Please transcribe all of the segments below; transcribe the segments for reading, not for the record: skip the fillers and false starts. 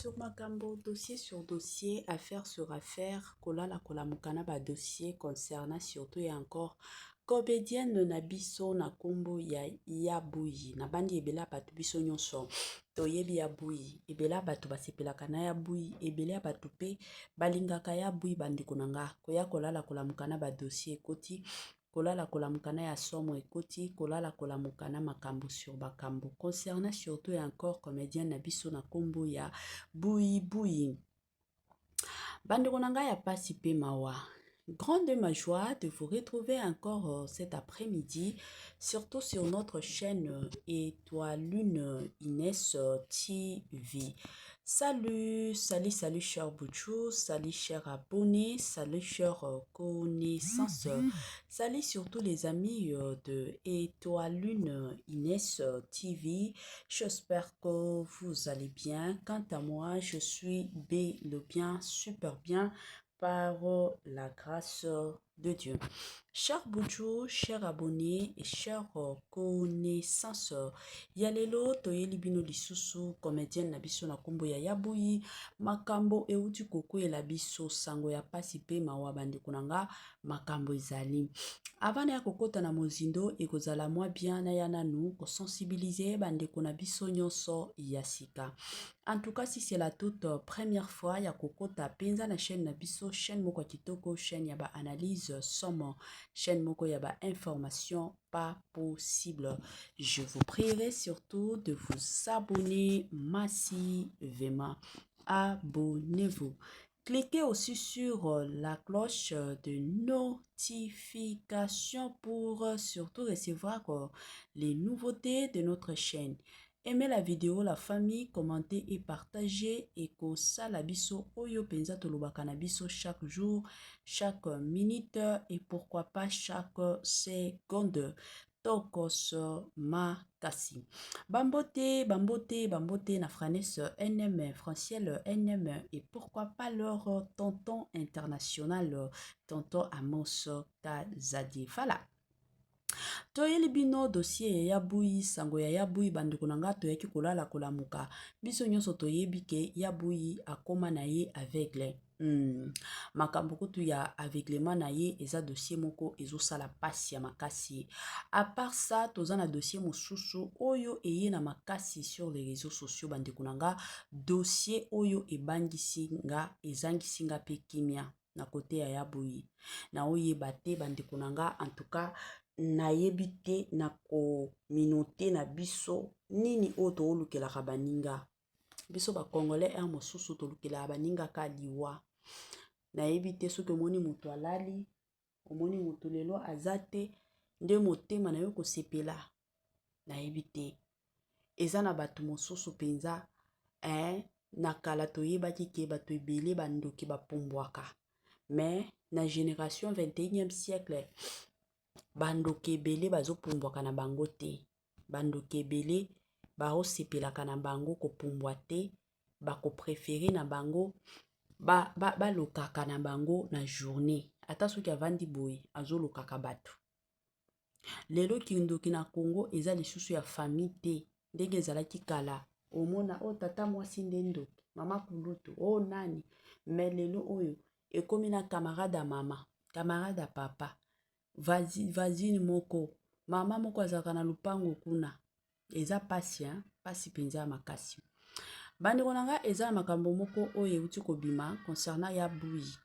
sur Makambo, dossier sur dossier, affaire sur affaire, kolala kolamukana ba dossier concernant surtout et encore comédienne na biso na kombo ya Yabuyi na bandi ebela batu biso nyonso toyebi Yabuyi ebela batu basepelaka na Yabuyi ebela batu pe balingaka Yabuyi bandeko nanga koya kolala kolamukana ba dossier ekoti kolala kolamukana ya somo ekoti kolala kolamukana makambo sur bakambo concernant surtout et encore comédienne na biso na kombo ya Buyi bandeko nanga ya pasi pe mawa. Grande ma joie de vous retrouver encore cet après-midi, surtout sur notre chaîne Étoile Lune Inès TV. Salut, chers Boutchou, salut, chers abonnés, salut, chers connaissances, salut surtout les amis de Étoile Lune Inès TV. J'espère que vous allez bien. Quant à moi, je suis bien, super bien, par la grâce de Dieu. Chers Boudjou, chers abonnés et chers connaissances, Yalelo toyeli bino lisusu comédienne na biso na kombo ya Yabuyi makambo euti koko la biso sango ya pasi pe mawa bande kunanga makambo ezali. Avant ya kokota na mozindo ekozala mwa bien na ya nanu ko sensibiliser bande kuna biso nyonso ya sika. En tout cas, si c'est la toute première fois ya kokota penza na chaîne na biso, chaîne moko kitoko, chaîne yaba analyse somme, chaîne moko yaba information pas possible. Je vous prierai surtout de vous abonner massivement. Abonnez-vous. Cliquez aussi sur la cloche de notification pour surtout recevoir les nouveautés de notre chaîne. Aimez la vidéo, la famille, commentez et partagez. Et que ça la biso oyo penza tolobaka na biso chaque jour, chaque minute et pourquoi pas chaque seconde. Tokos makasi. Bambote na franes NM, franciel NM et pourquoi pas leur tonton international, tonton Amos Kazadi. Voilà. Toyeli bino dossier ya Yabuyi sango ya Yabuyi bandeko nanga toyaki kolala kolamuka biso nyonso toyebi ke Yabuyi akoma na ye aveugle. Makambo kutu ya aveuglement na ye eza dossier moko ezosala pasi ya makasi. À part ça tozana dossier mosusu oyo eye na makasi sur les réseaux sociaux bandeko nanga dossier oyo ebangisinga ezangisinga pe kimia na kote ya Yabuyi na oyeba te bandeko nanga en tout cas na yebite na communauté na biso nini oto olukela baninga biso ba congolais un mosusu to lukela baninga ka liwa na yebite soki omoni mutu alali omoni mutu lelo azate nde motema na yo kosepela na yebite eza na batu mosusu penza na kala toyebaki ke bato ebele bandoki bapumbwaka mais na génération 21e siècle bandoki ebele bazopumbwaka na bango te bandoki ebele baosepelaka na bango kopumbwa te bakoprefere na bango balokaka na bango na journée ata soki avandi boye azolokaka bato lelo kindoki na Congo eza lisusu ya famille te ndenge ezalaki kala omona o tata mwasi nde ndoki mama kulutu o nani mais lelo oyo ekomi na camarade ya mama camarade ya papa vazini moko mama moko azalaka na lupango kuna eza pasi pasi penza ya makasi bandeko nanga eza na makambo moko oyo euti kobima concernant Yabuyi.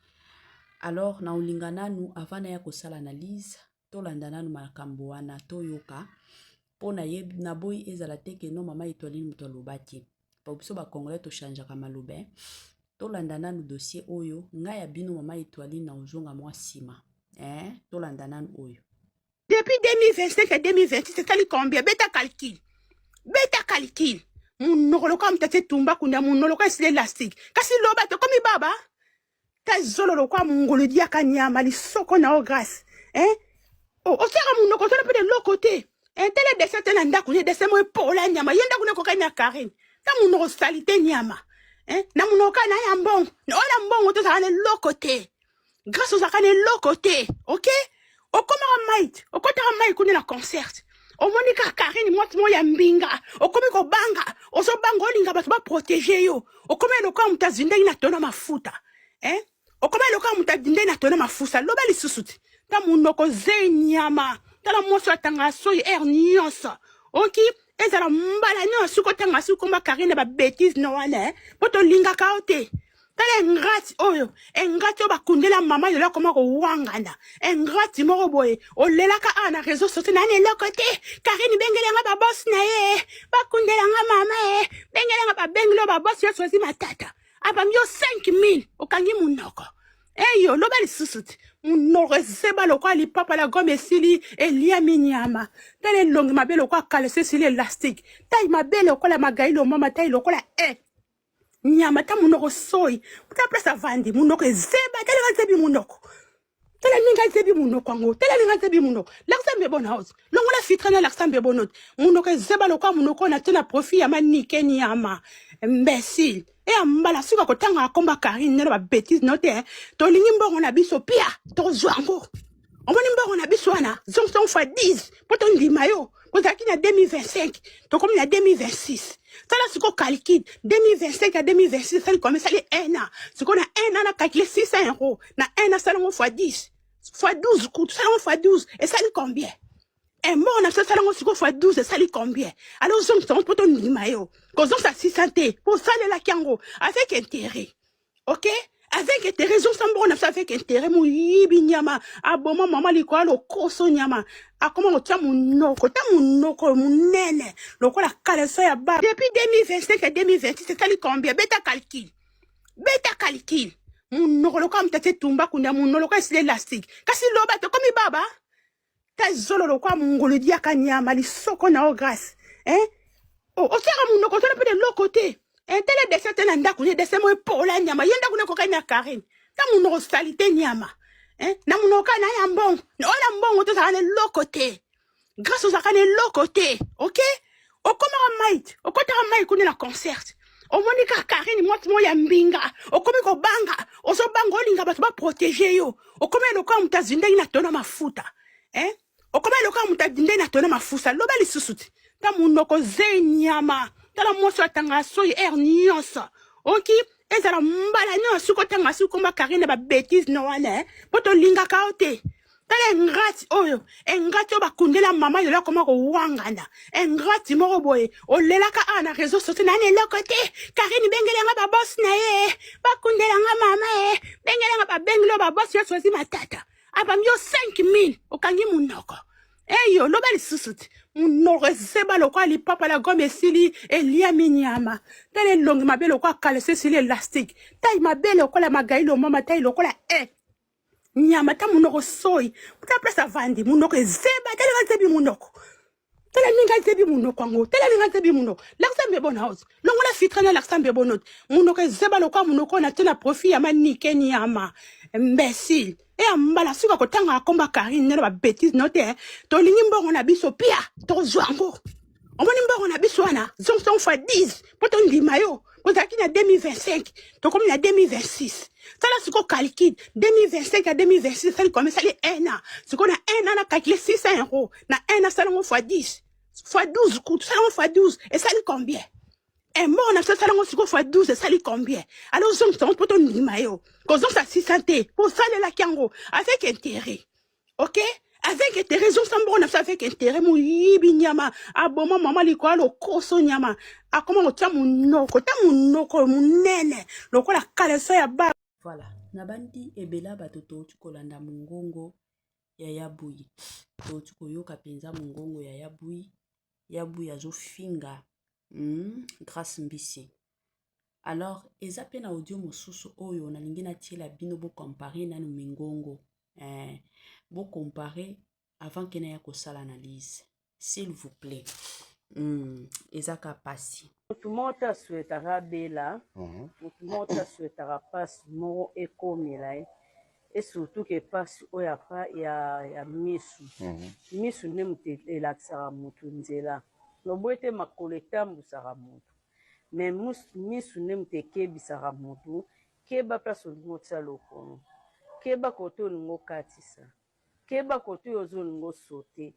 Alors na olinga nanu avant na ya kosala analyse tolanda nanu makambo wana toyoka pona yebi na boyi ezala teke no mama Étoile muto alobaki pa biso ba congolais to changeaka malobe tolanda nanu dossier oyo nga ya bino mama Étoile na ozonga mwa sima tolanda nanu oyo depuis 2025 et 2026 c'est tali combien beta calcul munokoloka mtate tumba kunda munoloka isile elastique kasi loba te komi baba tazololo kwa mungolo diaka nyama lisoko na o grâce osaka munoko tona pe de l'autre côté tele dessin tena ndaku ne dessin mo pola nyama yenda kuna koka na Karine ta munoko salite nyama na munoka na ya mbongo ola mbongo to saka ne l'autre côté grâce aux akane l'autre côté OK okomaka might okotaka might kuna na concert omonika Karine mwati mo ya mbinga okomi ko banga oso banga olinga olinga bato baprotege yo okoma eloka mutu azindai na tona mafuta okoma eloka mutu azindai na tona mafuta loba lisusu te ta munoko ze nyama tala mwasi atanga soyi nyonso oki ezala mbala nyonso kotanga si komba karine babétise no wana po tolingaka yo te tala engati oyo engati oyo bakundela mama yola koma kowangana engati moko boye olelaka a na réseau sociaux nani eloko te karine bengelanga babosi na ye bakundelanga mama ye bengelanga babengeli oyo babosi yo sozi matata abami yo 5000 okangi munoko eyo loba lisusu te munoko ezeba lokwa lipapa la gome esili elia minyama tala elongi mabe lokwa kalese esili elastique tai mabe lokola magai lomama tai lokola nyama ta munoko soyi puta place avandi munoko ezeba tala ngazebi munoko tala ninga zebi munoko ngo tala ninga zebi munoko laksa mbebo na house longola fitrana laksa mbebo not munoko ezeba lokwa munoko na tena profit ya manike nyama imbécile mbala suka kotanga akomba karine nelo babétise note tolingi mbongo na biso pia tozwa ngo omoni mbongo na biso wana zonson fois 10 po tondima yo kozalaki na 2025 tokomi na 2026 tala siko calcule 2025 à 2026 sali comme sali 1 an siko na 1 an na calcule 600 euros na 1 an salango fois 10 fois 12 coûte salango fois 12 et sali combien et moi on a fait salango siko fois 12 et sali combien alors zonson po tondima yo kozon sa 600 te pour sali la kiango avec intérêt ok avec intérêt on a fait avec intérêt muyibi nyama aboma mama likwa lo koso nyama akoma otia munoko ta munoko munene lokola kaleso ya ba depuis 2025 à 2026 c'est sali combien beta calcul munoko lokola mtate tumba kunya munoko esi elastique kasi loba to komi baba ta zolo lokola mungolo diaka nyama lisoko na o grâce otiaka munoko tona pe de l'autre côté tele dese te na ndako ne dese mo epola nyama ye ndako ne kokani ya karine ta munoko salite nyama na munoko na ya mbongo ola mbongo tozala ne loko te grâce ozalaka ne loko te ok okomaka maite okotaka mai kune na concert omoni kaka karine mwasi mo ya mbinga okomi kobanga ozobanga olinga bato baprotege yo okomi eloka mutu azindai na tona mafuta okomi eloka mutu azindai na tona mafuta loba lisusu te ta munoko ze nyama tala mwasi atanga soyi nyonso oki ezala mbala nyonso kotanga si komba karine babétise no wana po tolingaka yo te tala engati oyo bakundela mama yola koma kowangana engati moko boye olelaka a na réseau sociaux nani eloko te karine bengelanga babosi na ye bakundelanga mama ye bengelanga babengeli oyo babosi yo sozi matata abami yo 5000 okangi munoko eyo loba lisusu te munoko ezeba lokwa lipapa la gome esili elia minyama tala elongi mabe lokwa kalese esili elastique tai mabe lokola magai lomama tai lokola nyama ta munoko soyi puta place avandi munoko ezeba tala ngazebi munoko tala ninga zebi munoko ngo tala ninga zebi munoko laksa mbebo na house longola fitrana laksa mbebo not munoko ezeba lokwa munoko na tena profit ya manike nyama imbécile mbala suka kotanga akomba karine nelo babétise note tolingi mbongo na biso pia tozwa ngo omoni mbongo na biso wana zonson fois 10 po tondima yo kozalaki na 2025 tokomi na 2026 tala siko calcule 2025 à 2026 sali comme sali 1 an siko na 1 an na calcule 600 euros na 1 an salango fois 10 fois 12 coûte salango fois 12 et sali combien et moi on a fait salango siko fois 12 et sali combien alors zonson po tondima yo kozon sa 600 te pour sali la kiango avec intérêt ok avec intérêt on a fait avec intérêt muyibi nyama aboma mama likwa lo koso nyama akoma otia munoko ta munoko munene lokola kaleso ya ba. Voilà, nabandi ebela bato touti kolanda mongongo ya Yabouyi. Touti koyoka penza mongongo ya Yabouyi. Yabouyi azofinga grâce mbisi. Alors, eza pe na audio mosusu oyo nalingi natiela bino bo comparer nanu mingongo. Bo comparer avant que na ya kosala analyse. S'il vous plaît. Eza ka pasi. Mutu mota souhaitera bela, mutu mota souhaitera passe moro ekomela et surtout que passe oya pa ya misu. Misu ne mutu elakisaka mutu nzela. Lobo ete makolo etambusaka mutu. Mais misu ne mutu ekebisaka mutu, keba place olingo tia lokono. Keba kote olingo katisa. Keba kote ozo olingo sote.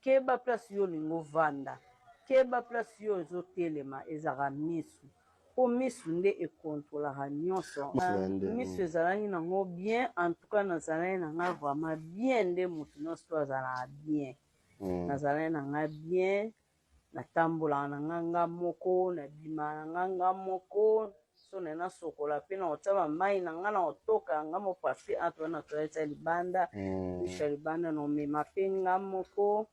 Keba place yo olingo vanda. keba place yo ezotelema ezalaka misu po misu nde ekontrolaka nyonso misu ezalaki nango bien en tout cas nazalaki nanga vraiment bien nde motu nyonso azalaka bien nazalaki nanga bien natambolaka nanga nga moko nabimaka nanga moko so nena sokola mpe na kotia bamai na nga na kotoka nga mo parce entre wana toyeti ya libanda misha libanda nomema mpe nga moko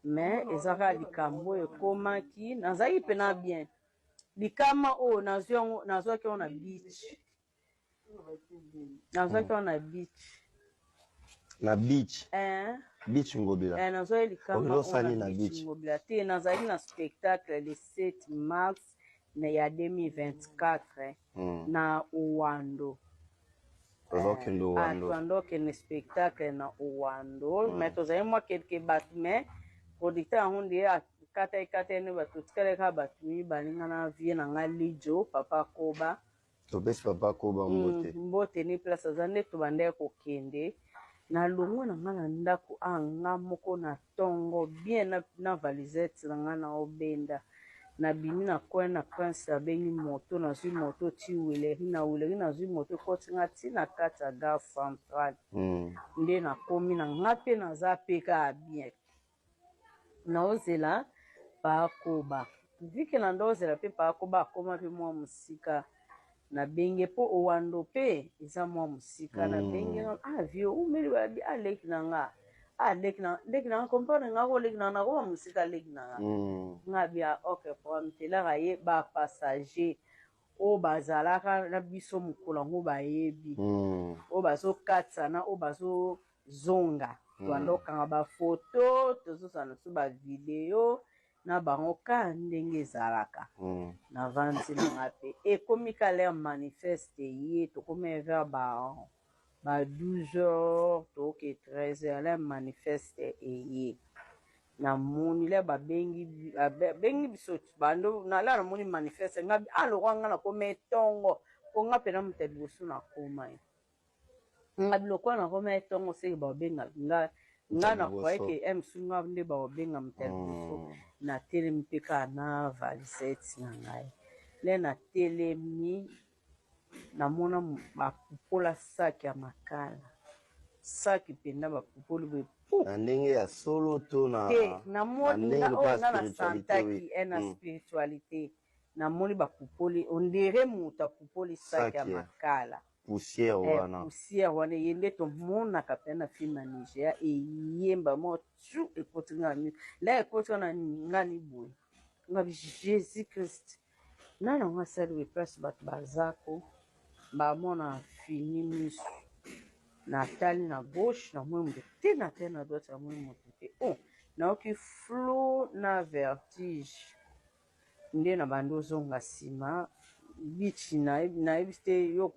mais ezaka likambo ekomaki nazalaki mpena bien likama oyo nazwaki yango na beach nazwaki yango na beach na beach beach ngobila nazwaki likama oyo na beach ngobila te nazalaki na spectacle le 7 mars ya 2024 na Uwando tokende spectacle na Uwando mais tozali mwa quelque bato mais producteur yango nde akata ene bato tikaleka bato balingana vie na nga lijo papa koba topesi papa koba mbote ni place aza nde tobandaki kokende na longo na nga na ndako nga moko na tongo bien na valisette na nga na obenda na bimi na coin na prince abengi moto nazwi moto ti wileri na wileri nazwi moto ekoti nga ti na kati ya gare centrale nde nakomi na nga mpe naza mpe kaka bien naozela paakoba vike na ndozela mpe paakoba akoma mpe mwa mosika nabenge mpo Owando mpe eza mwa mosika nabenge vio umeli babi aleki na nga leki na nga comprendre nga ko leki na nga nakoba mosika leki na nga nga bia ok problème te laka ye bapassager oyo bazalaka na biso mokolo yango bayebi oyo bazokatisana oyo bazozonga twanda okanga bafoto tozosana so bavideo na bango ka ndenge ezalaka na vandi na nga mpe ekomi ka l'air manifeste ye tokomi vers ba 12h toke 13h l'air manifeste eye namoni le babengi biso bando nala namoni manifeste nga alokwa nga nakoma etongo mpo nga mpena moto ya liboso nakoma ye nga bilokwa nakoma etongo seke babenga nga nakwaye ke msu nga nde baobenga moto ya liboso natelemi mpe kaka na valisette na ngai le natelemi namona bapupola saki ya makala saki mpenda bapupoli boye na ndenge ya solo to na ndenge na santaki na spiritualité namoni bapupoli ondere moto apupoli saki ya makala poussière wana ye nde tomonaka mpe na filme ya Nigeria eyemba mo tu ekoti nga mi la ekoti wana ngani boye ngabi Jésus Christ nani yango asali boye place bato bazako bamona fini misu natali na gauche namoni moto te na te na droite namoni moto te naoki flou na vertige nde na bandi ozonga nsima bichi nayebi te yo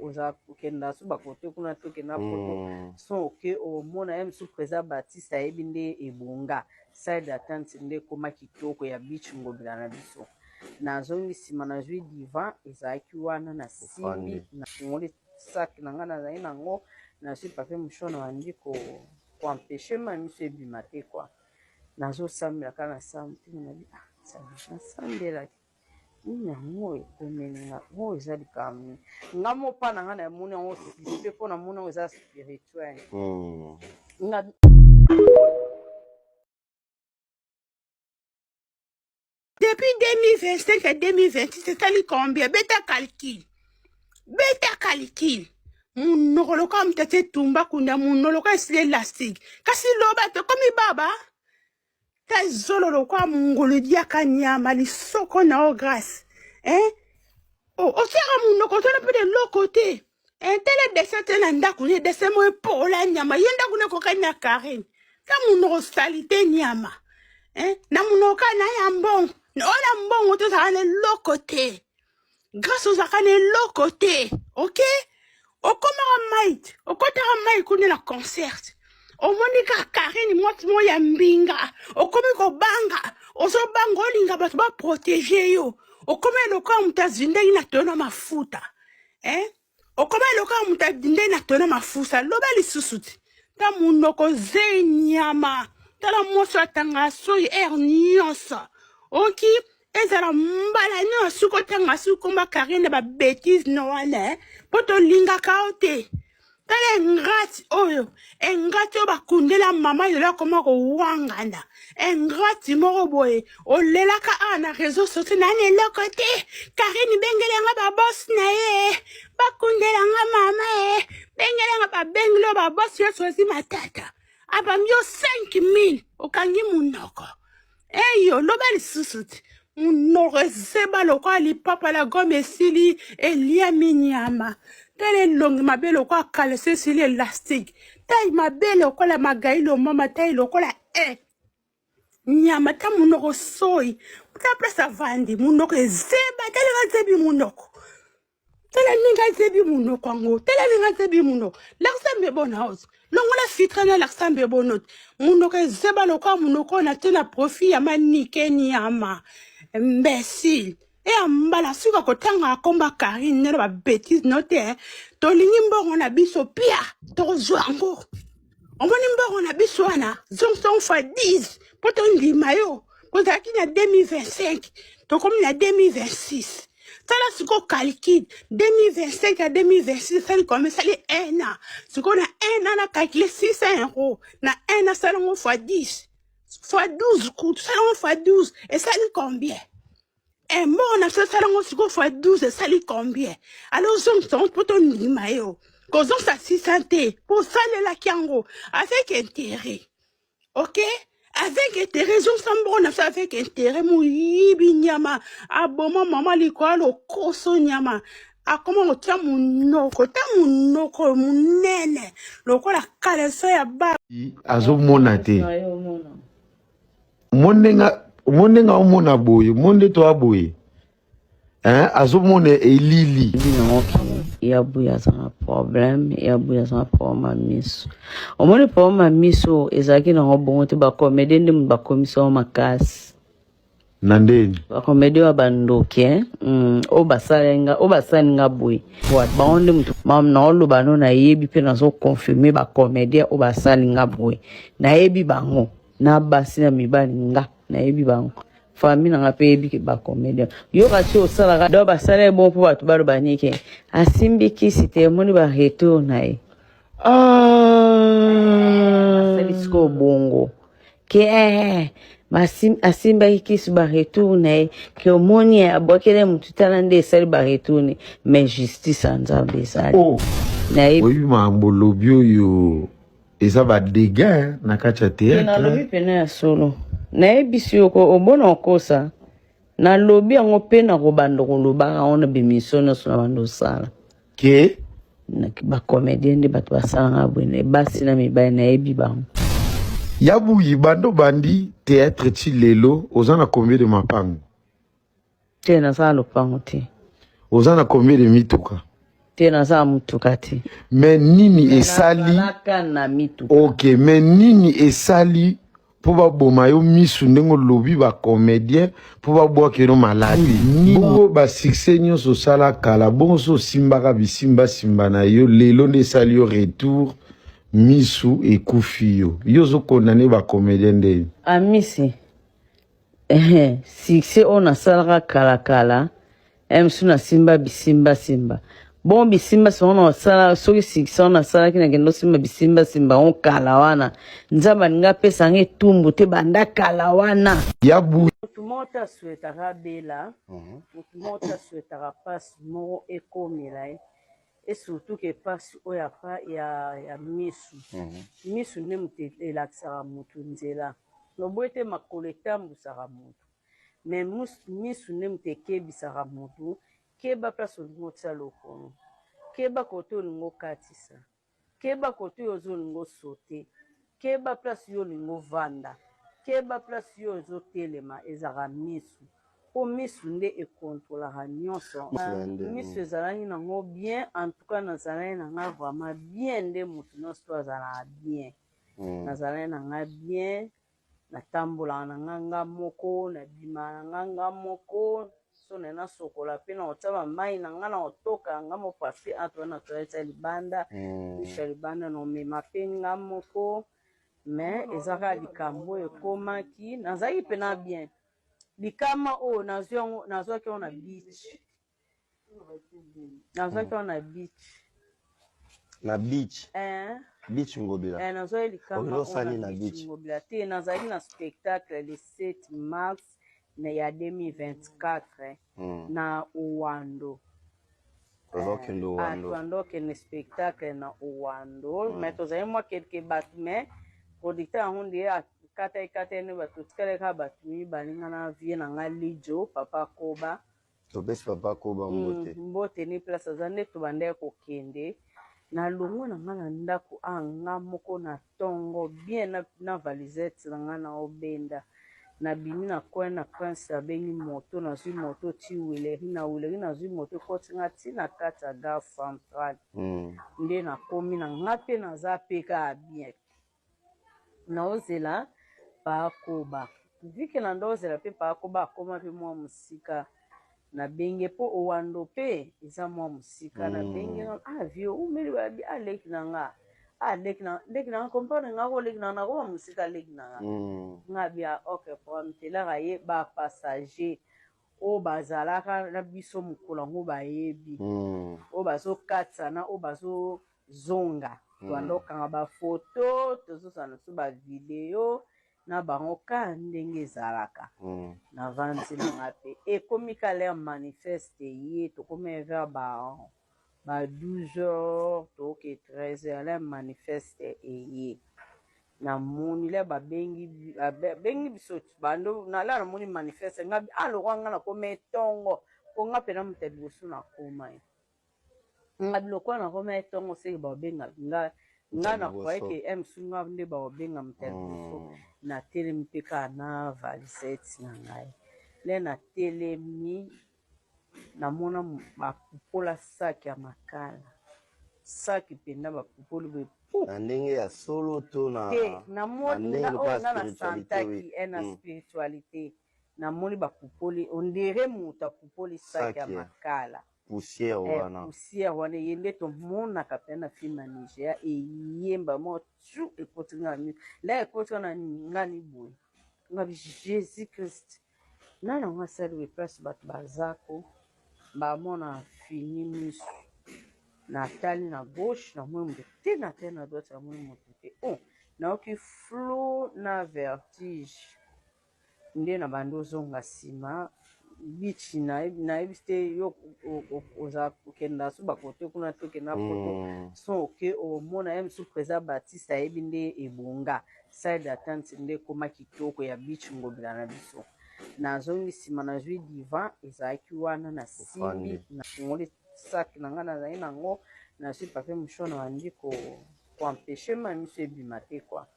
oza kokenda so bakote kuna tokenda poto so oke omona ye mosusu président Baptiste ayebi nde ebonga side attente nde ekoma kitoko ya bichi ngobila na biso nazongi nsima nazwi divan ezalaki wana na simbi nafungoli saki na ngai nazali nango nazwi papier mouchon na bandi koempêche ma miso ebima te kua nazosambela kaka na sambo te nabi nasambelaki nini yango ekomeninga oyo eza likambo nga mopa na ngai namoni yango sispe mpo namoni yango eza spirituel Depuis 2025 et 2026, etali combien? Beta calcul. Munoloka mtete tumba kunda munoloka esile elastique. Kasi loba te komi baba. Ta zololo kwa mungolo diaka nyama lisoko na o grâce. Otiaka munoko tona pe de l'autre côté. Tele descente na ndaku ne desemo epola nyama yenda kuna kokanya Karen. Ta munoko salite nyama. Na munoka na yambon. Ola mbongo to za l'autre côté. Grâce aux akane l'autre côté. OK? Okomara might. Okotara might kune na concert. Omonika Karen mo ya mbinga. Okomi ko banga. Oso banga olinga bato ba protéger yo. Okome loka mutazinde ina tona mafuta. Okome loka mutazinde ina tona mafuta. Loba lisusuti. Ta munoko ze nyama. Tala moso atanga so nyonso. oki ezala mbala no suko tanga suko makarine ba bêtise no wana poto linga kaote tala ngati oyo engati o bakundela mama yola koma ko wangana engati moko boye olelaka ana réseau sociaux na ne lokote Karine bengelenga ba boss na ye bakundelanga mama bengelenga ba benglo ba boss yo sozi matata abamyo 5000 okangi munoko eyo loba lisusuti munoko seba lokwa lipapa la gomme esili elia minyama tele longi mabe lokwa kalese esili elastique tai mabe lokola magailo mama tai lokola nyama ta munoko soi ta presa vandi munoko ezeba tele gazebi munoko tele ninga zebi munoko ango tele ninga zebi munoko laksambe bona house longola fitrana laksambe bonot munoko ezeba lokwa munoko na tena profit ya manike nyama imbécile ambala suka kotanga akomba Karine nero ba bêtise note tolingi mbongo na biso pia tozwango omoni mbongo na biso wana zongson fois 10 poto ndima yo kozalaki na 2025 tokomi na 2026 tala siko calcule 2025 à 2026 sali comme sali 1 an siko na 1 an na calcule 600 € na 1 an salango fois 10 fois 12 coups salango fois 12 et sali combien et moi on a fait salango siko fois 12 et sali combien alors zongson poto ndima yo kozong sa 600 te pour salela kiango avec intérêt ok avec intérêt zongsambo na fait avec intérêt muyibi nyama aboma mama likwa lo koso nyama akoma otia munoko ta munoko munene lokola kaleso ya ba azomona te mondenga omona boye monde to aboye azomona elili yabuya zanga problème yabuya zanga problème miso omoni problème miso ezaki na ngobongo te ba comédie ndi ba commission makasi nandeni ba comédie wa bandoke o basalinga boy wa baonde mutu mam na olo bano na yebi pe na so confirmer ba comédie o basalinga boy na yebi bango na basi na mibali nga na yebi bango famille na ngapebi ke ba comédien yo kati o sala do ba sala bon po batu baro banike asimbi kisi te moni ba retour na e salisko bongo ke asimba kisi ba retour na e ke moni abokele mutu talande sali ba retour ni mais justice anzambe sali na e oyi mambo lobio yo eza ba dégâts na kacha théâtre na lobi pena ya solo na ebisi yoko obona okosa na lobi yango pe na kobando kolobaka ona bemisono sona bando sala ke na ba comédien de bato basala bwene basi na mibali na ebi bango yabuyi bando bandi théâtre ti lelo ozana combien de mapango te na sala lopango te ozana combien de mituka te na sala mutuka te mais nini esali na mituka ok mais nini esali po baboma yo misu ndenge lobi ba comédien po babwaka no maladi bongo ba succès nyonso sala kala bongo so simbaka bisimba na yo lelo nde esali yo retour misu ekufi yo zo condamné ba comédien nde amisi succès on a salaka kala misu na simba bisimba bon bisimba sona sala soki siksona sala kina kendo simba bisimba on kala wana nzamba nga pesa nge tumbu te banda kala wana yabu mota souhaitera bela mota souhaitera passe moro ekomela et surtout que passe oya pa ya misu misu ne mutete laksara mutu nzela no boete makoleta mbusara mutu mais misu ne muteke bisara mutu keba place olingo tia lokono keba kote olingo katisa keba kote ozo olingo sote keba place yo olingo vanda keba place yo ozo telema ezaka misu po misu nde ekontrolaka nyonso misu ezalaki nango bien en tout cas nazalaki nanga vraiment bien nde motu nyonso azalaka bien nazalaki nanga bien natambolaka nanga moko nabima nanga moko so na sokola pe na otama mai na nga na otoka nga mo papi ato na toilette libanda libanda no mema pe nga moko mais ezaka likambo ekomaki nazaki pena bien likama o nazwaki on na beach na beach beach ngobila nazwaki likama osali na beach ngobila te nazalaki na spectacle le 7 mars ya 2024 na Uwando tokende spectacle na Uwando mais tozali mwa kelke bato mais producteur yango nde akata ene bato tikaleka bato mibale na vie na nga lijo papa koba topesi papa koba mbote ni place aza nde tobandaki kokende na longo na nga na ndako nga moko na ntongo bien na valisette na nga na obenda na bimi na coin na prince abengi moto nazwi moto ti wileri nazwi moto ekoti nga ti na kati ya gare centrale nde nakomi na nga mpe naza pe kaka bien naozela paakoba vike na ndozela mpe paakoba akoma mpe mwa mosika na benge mpo Uwando mpe eza mwa mosika na benge avio umeli babi aleki na nga leki na nga comprendre nga ko leki na nga ko mosika leki na nga nga bia ok problème te la ye ba passager o bazalaka na biso mokolo ngo bayebi o bazokatana o bazozonga twandokanga bafoto tozosana so bavideo na bango ka ndenge ezalaka na vandi na nga mpe ekomi kala manifeste ye tokomi vers ba 12h toke 13h la manifeste eye na moni le babengi biso bando na la na moni manifeste nga alokwa nga na kome tongo po nga pena muta liboso na koma nga bilokwa na kome tongo seki babenga nga na kwaye ke emsu nga nde babenga muta liboso na telemi mpe kaka na valisette na ngai le na telemi namona bapupola saki ya makala saki mpenza bapupoli boye na ndenge ya solo to na na santaki na spiritualité namoni bapupoli ondire moto apupoli saki ya makala poussière wana ye nde tomonaka mpe na filme ya Nigeria eyemba mo tu ekoti nga la ekoti wana ngani boye ngabi Jésus Christ nana ngo asali we place bato bazako bamona fini misu natali na gauche na mwe moto te na te na droite na mwe moto te naoki flou na vertige nde na bando ozonga nsima bichi nayebi te yo oza kokenda so bakote kuna tokenda poto so oke omona ye mosu président Baptiste ayebi nde ebonga side attente nde ekoma kitoko ya bichi ngobila na biso nazongi nsima nazwi divan ezalaki wana na simbi nafungoli saki na nga nazali nango nazwi papier mouchoir na bandi koampeshe ma miso ebima te kwa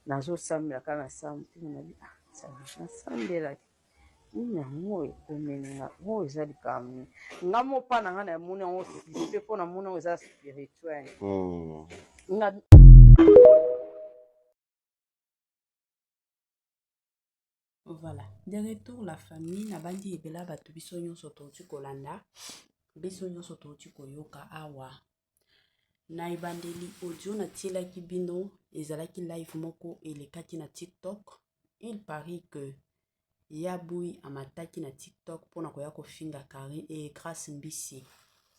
nazosambela kaka na samtima nabi nasambelaki nini yango ekomelinga ngo eza likambo nga mopa na nga na moni yango sispe mpo na moni yango eza spirituel Voilà, de retour la famille na bandi ebela bato biso nyonso touti kolanda biso nyonso touti koyoka awa na ebandeli audio natielaki bino ezalaki live moko elekaki na TikTok. Il paraît que Yabouyi amataki na TikTok pona koya kofinga Grace Mbisi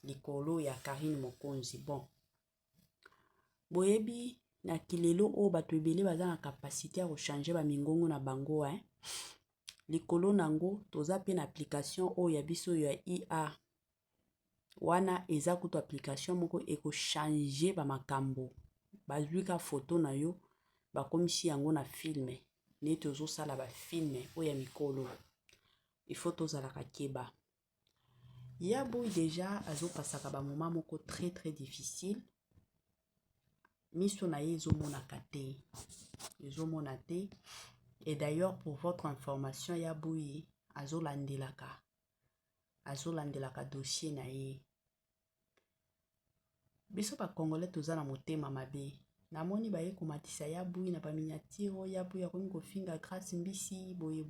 likolo ya Karine Mokonzi. Bon, boyebi na kilelo o bato ebele baza na kapasité ya kochange ba mingongo na bango likolo nango toza pe na application o ya biso ya IA wana eza kutu application moko eko changer ba makambo bazwika photo na yo bakomisi yango na filme ne tozo sala ba filme o ya mikolo il faut tozala kakeba. Yabouyi déjà azo pasaka ba moment moko très très difficile miso na ye ezomona te. Et d'ailleurs, pour votre information, Yabouyi azolandelaka dossier na ye. Biso ba Congolais toza na motema mabe. Namoni baye komatisa Yabouyi na ba miniature Yabouyi akomi kofinga Grace Mbisi boye.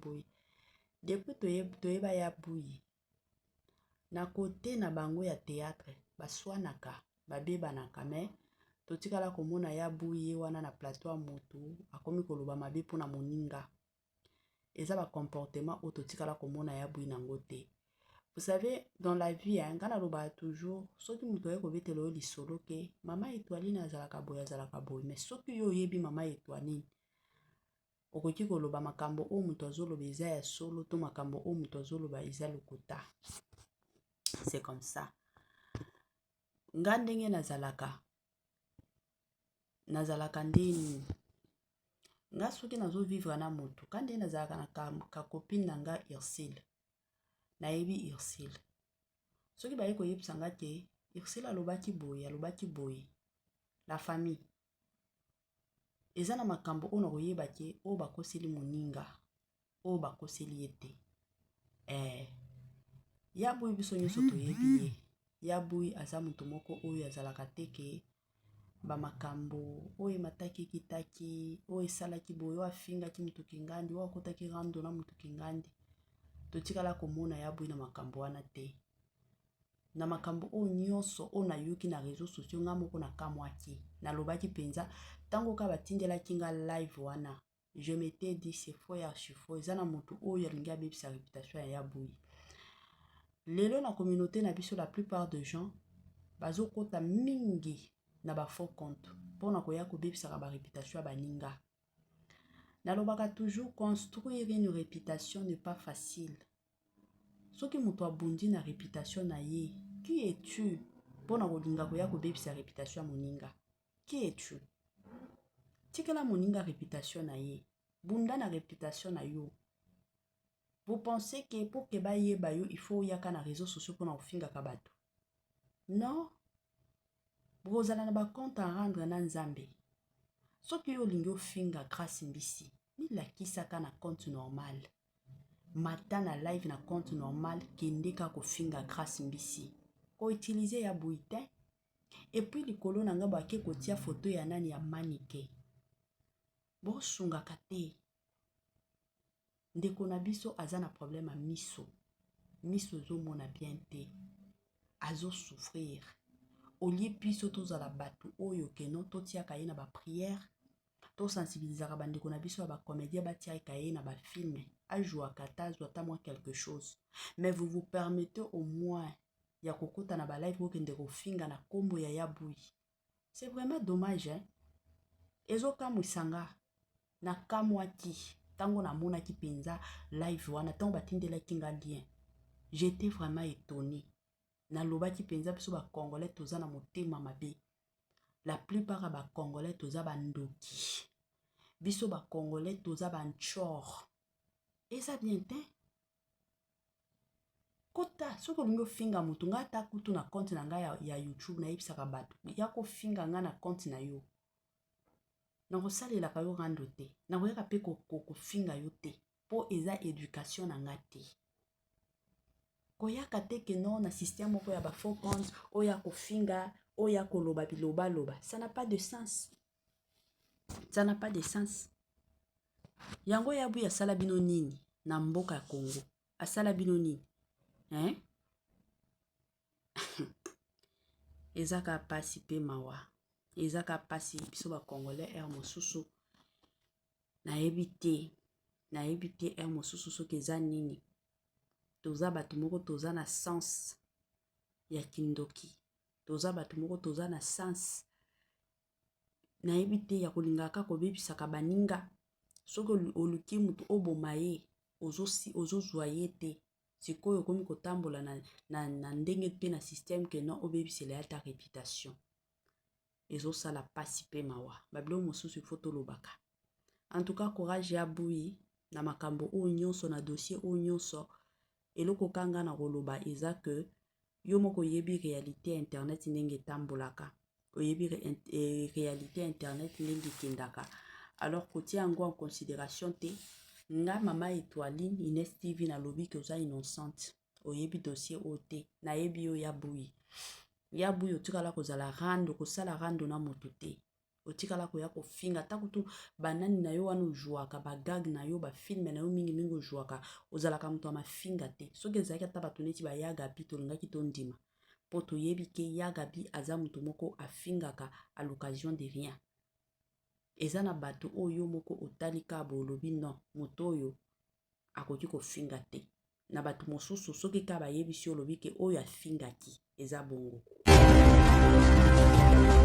Depuis toyeba Yabouyi na kote na bango ya théâtre baswanaka babebanaka mais totikala komona Yabouyi wana na plateau ya moto akomi koloba mabe pona moninga eza ba comportement oyo totikala komona ya bui nango te. Vous savez, dans la vie, nga naloba toujours, soki mutu aye kobetela yo lisolo ke mama Étoiline azalaka boye, mais soki yo oyebi mama Étoiline, okoki koloba makambo oyo mutu azoloba eza ya solo to makambo oyo mutu azoloba eza lokuta. C'est comme ça. Nga ndenge nazalaka ndeni. Nga soki nazo vivre na mutu, kande nazalaka na ka copine na nga Ursule. Nayebi Ursule. Soki baye koyebisa nga te, Ursule alobaki boye. La famille. Eza na makambo oyo nakoyeba ke oyo bakoseli moninga, oyo bakoseli ete. Ya bui biso nyonso toyebi ye. Ya bui aza mutu moko oyo azalaka teke ba makambo oyo mataki kitaki, oyo esalaki boye, oyo afingaki mutu kingandi, oyo akotaki rando na mutu kingandi. Totikala komona ya bui na makambo wana te. Na makambo oyo nyonso oyo nayoki na réseaux sociaux nga moko na kamwaki. Nalobaki penza tango ka batindelaki nga live wana. Je m'étais dit c'est faux et archi faux. Eza na mutu oyo alingi abebisa réputation ya bui. Lelo na communauté na biso la plupart de gens bazo kota mingi na ba faux compte pona koya kobebisa ba réputation ya baninga. Nalobaka toujours construire une réputation n'est pas facile. Soki mutu abundi na réputation na ye, qui es-tu pona kolinga koya kobebisa réputation ya moninga? Qui es-tu? Tikela moninga réputation na ye, bunda na réputation na yo. Vous pensez que pour que ba yeba yo, il faut yaka na réseaux sociaux pona ofinga kabato? Non. Brozala na ba compte à rendre na nzambe. Soki yo lingi ofinga grâce mbisi, ni la kisaka na compte normal. Mata na live na compte normal, kendeka ko finga grâce mbisi. Ko utiliser ya buitin. Et puis likolo na nga bake kotia photo ya nani ya manike. Bo sunga kate. Ndeko na biso aza na problème a miso. Miso zo mona bien te. Azo souffrir. Olie biso tozala batu oyo ke no totia kaye na ba prière. To sensibilisera bandeko na biso ba comédien batia kaye na ba film. Ajoua kata zwata moi quelque chose. Mais vous vous permettez au moins ya kokota na ba live ko kende ko finga na kombo ya Yabui. C'est vraiment dommage, hein. Ezo kamwisanga na kamwaki tango na mona ki penza live wana tango batindela kinga lien. J'étais vraiment étonné. Na loba ki penza biso ba congolais toza na motema mabe. La plupart ba congolais toza ba ndoki. Biso ba congolais toza ba nchor. Et ça bien te? Kota soko lingo finga mutu nga ta kutu na compte na nga ya YouTube na yebisaka bato. Ya ko finga nga na compte na yo. Na ko salela ka yo rando te. Na ko yaka pe ko finga yo te. Po eza éducation na nga te. Ko yaka te ke non na système moko ya ba faux compte, oya ko finga, oya ko loba biloba loba. Ça n'a pas de sens. Ça n'a pas de sens. Yango ya bu ya sala bino nini na mboka ya Congo. Asala bino nini? Hein? Ezaka pasi pe mawa. Ezaka pasi biso ba congolais mosusu. Na ebite mosusu so keza nini. Toza batu moko toza na sens ya kindoki. Toza batu moko toza na sens. Na ebite ya kolingaka kobebisaka baninga. Soko oluki mutu oboma ye ozo zwaye te. Sikoyo komi kotambola na ndenge pe na système ke non obebisela ya ta réputation. Ezo sala pasi pe mawa. Babilo mosusu foto lobaka. En tout cas, courage ya bui na makambo o nyonso na dossier o nyonso. Eloko kanga na koloba eza que yo moko yebi réalité internet ndenge tambolaka. Oyebi réalité internet ndenge kendaka. Alors kotia yango en considération te. Nga mama Étoiline Ines TV na lobi ke oza innocente. Oyebi dossier ote. Na yebi yo ya bui. Ya bui otikala kozala rando, kosala rando na moto te. Otikala ko ya ko finga takutu banani na yo wana ojuaka ba gag na yo ba film na yo mingi ojuaka ozala ka moto ma finga te. Soki ezaki ata bato neti ba yaga bi to ngaki to ndima. Po to yebi ke yaga bi aza moto moko afingaka à l'occasion de rien. Eza na bato oyo moko otalika bolobi non moto oyo akoki kofinga te na bato mosusu soki ka bayebisi olobi ke oyo afingaki eza bongo